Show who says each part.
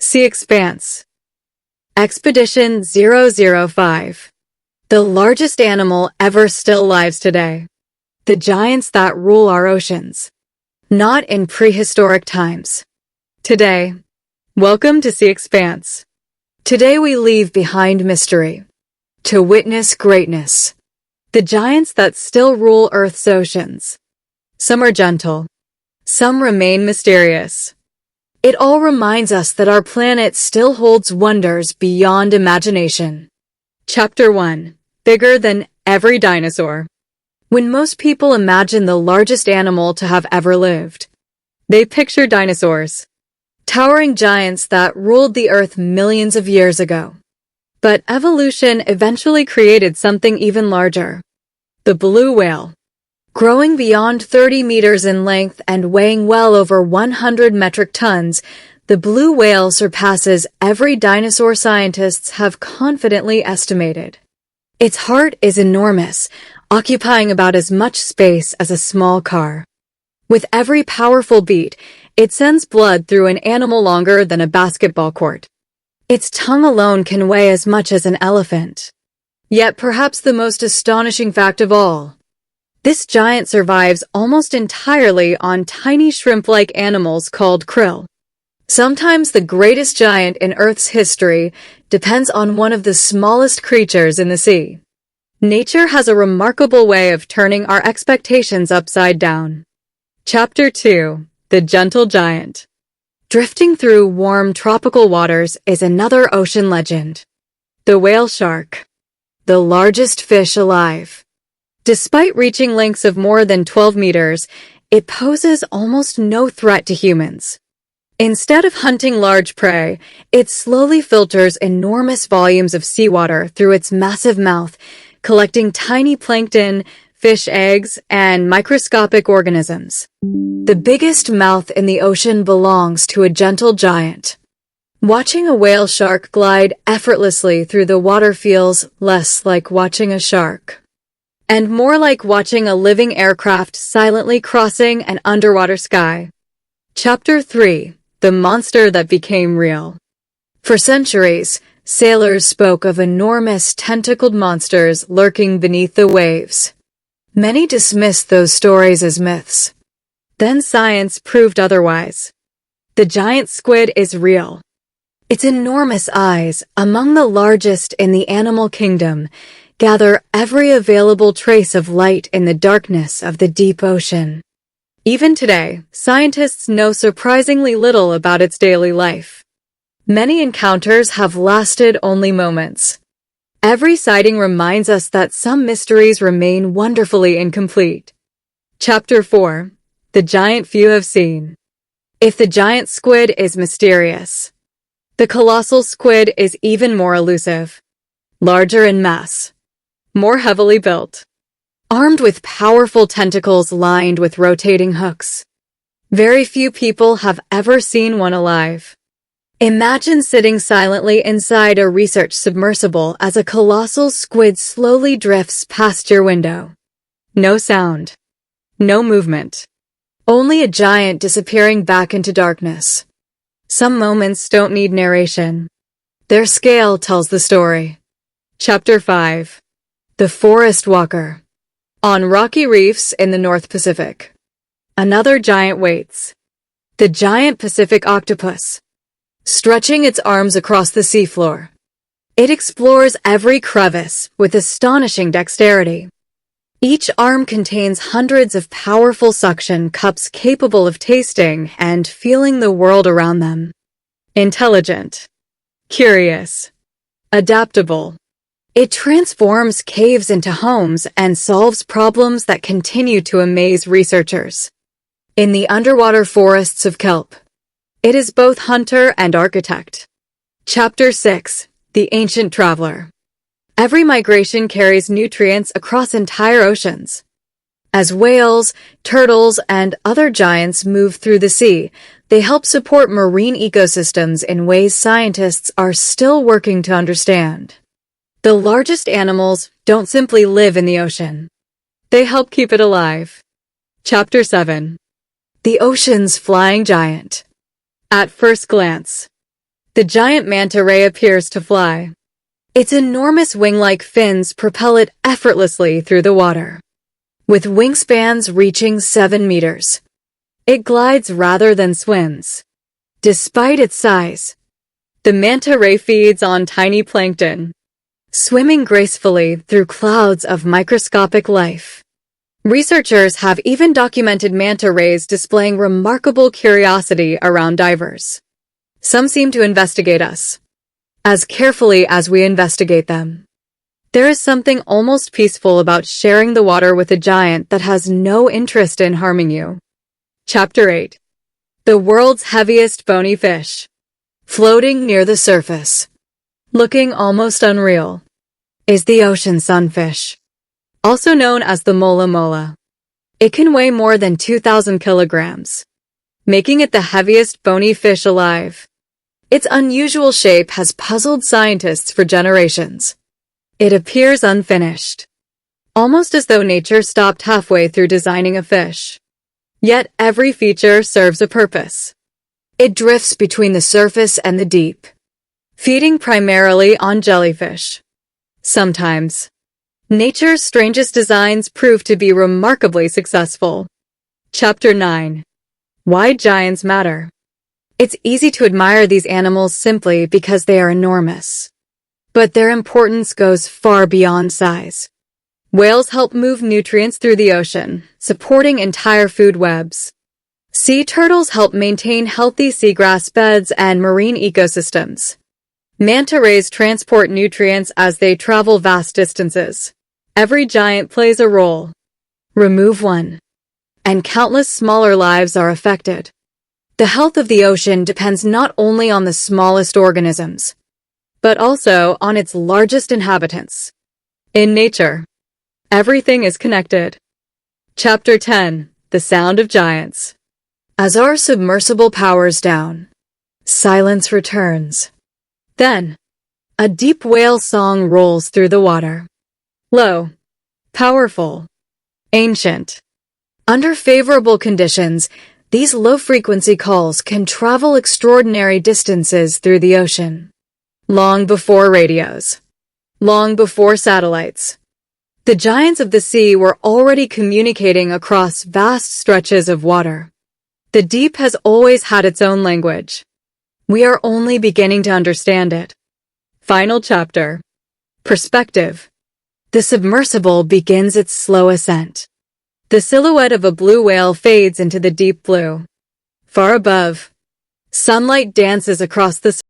Speaker 1: Sea Expanse. Expedition 005. The largest animal ever still lives today. The giants that rule our oceans. Not in prehistoric times. Today. Welcome to Sea Expanse. Today we leave behind mystery. To witness greatness. The giants that still rule Earth's oceans. Some are gentle. Some remain mysterious. It all reminds us that our planet still holds wonders beyond imagination. Chapter 1. Bigger than every dinosaur. When most people imagine the largest animal to have ever lived, they picture dinosaurs. Towering giants that ruled the Earth millions of years ago. But evolution eventually created something even larger. The blue whale. Growing beyond 30 meters in length and weighing well over 100 metric tons, the blue whale surpasses every dinosaur scientists have confidently estimated. Its heart is enormous, occupying about as much space as a small car. With every powerful beat, it sends blood through an animal longer than a basketball court. Its tongue alone can weigh as much as an elephant. Yet perhaps the most astonishing fact of all, this giant survives almost entirely on tiny shrimp-like animals called krill. Sometimes the greatest giant in Earth's history depends on one of the smallest creatures in the sea. Nature has a remarkable way of turning our expectations upside down. Chapter 2. The Gentle Giant. Drifting through warm tropical waters is another ocean legend. The whale shark. The largest fish alive. Despite reaching lengths of more than 12 meters, it poses almost no threat to humans. Instead of hunting large prey, it slowly filters enormous volumes of seawater through its massive mouth, collecting tiny plankton, fish eggs, and microscopic organisms. The biggest mouth in the ocean belongs to a gentle giant. Watching a whale shark glide effortlessly through the water feels less like watching a shark, and more like watching a living aircraft silently crossing an underwater sky. Chapter 3. The Monster That Became Real. For centuries, sailors spoke of enormous tentacled monsters lurking beneath the waves. Many dismissed those stories as myths. Then science proved otherwise. The giant squid is real. Its enormous eyes, among the largest in the animal kingdom, gather every available trace of light in the darkness of the deep ocean. Even today, scientists know surprisingly little about its daily life. Many encounters have lasted only moments. Every sighting reminds us that some mysteries remain wonderfully incomplete. Chapter 4. The Giant Few Have Seen. If the giant squid is mysterious, the colossal squid is even more elusive. Larger in mass. More heavily built. Armed with powerful tentacles lined with rotating hooks. Very few people have ever seen one alive. Imagine sitting silently inside a research submersible as a colossal squid slowly drifts past your window. No sound. No movement. Only a giant disappearing back into darkness. Some moments don't need narration. Their scale tells the story. Chapter 5. The Forest Walker. On rocky reefs in the North Pacific, another giant waits. The giant Pacific octopus. Stretching its arms across the seafloor, it explores every crevice with astonishing dexterity. Each arm contains hundreds of powerful suction cups capable of tasting and feeling the world around them. Intelligent. Curious. Adaptable. It transforms caves into homes and solves problems that continue to amaze researchers. In the underwater forests of kelp, it is both hunter and architect. Chapter 6. The Ancient Traveler. Every migration carries nutrients across entire oceans. As whales, turtles, and other giants move through the sea, they help support marine ecosystems in ways scientists are still working to understand. The largest animals don't simply live in the ocean. They help keep it alive. Chapter 7. The Ocean's Flying Giant. At first glance, The giant manta ray appears to fly. Its enormous wing-like fins propel it effortlessly through the water. With wingspans reaching 7 meters, it glides rather than swims. Despite its size, the manta ray feeds on tiny plankton, swimming gracefully through clouds of microscopic life. Researchers have even documented manta rays displaying remarkable curiosity around divers. Some seem to investigate us as carefully as we investigate them. There is something almost peaceful about sharing the water with a giant that has no interest in harming you. Chapter 8. The world's heaviest bony fish. Floating near the surface, looking almost unreal, is the ocean sunfish, also known as the Mola. It can weigh more than 2,000 kilograms, making it the heaviest bony fish alive. Its unusual shape has puzzled scientists for generations. It appears unfinished, almost as though nature stopped halfway through designing a fish. Yet every feature serves a purpose. It drifts between the surface and the deep, feeding primarily on jellyfish. Sometimes, nature's strangest designs prove to be remarkably successful. Chapter 9. Why giants matter. It's easy to admire these animals simply because they are enormous. But their importance goes far beyond size. Whales help move nutrients through the ocean, supporting entire food webs. Sea turtles help maintain healthy seagrass beds and marine ecosystems. Manta rays transport nutrients as they travel vast distances. Every giant plays a role. Remove one, and countless smaller lives are affected. The health of the ocean depends not only on the smallest organisms, but also on its largest inhabitants. In nature, everything is connected. Chapter 10. The Sound of Giants. As our submersible powers down, silence returns. Then, a deep whale song rolls through the water. Low, powerful, ancient. Under favorable conditions, these low-frequency calls can travel extraordinary distances through the ocean. Long before radios, long before satellites, the giants of the sea were already communicating across vast stretches of water. The deep has always had its own language. We are only beginning to understand it. Final chapter. Perspective. The submersible begins its slow ascent. The silhouette of a blue whale fades into the deep blue. Far above, sunlight dances across the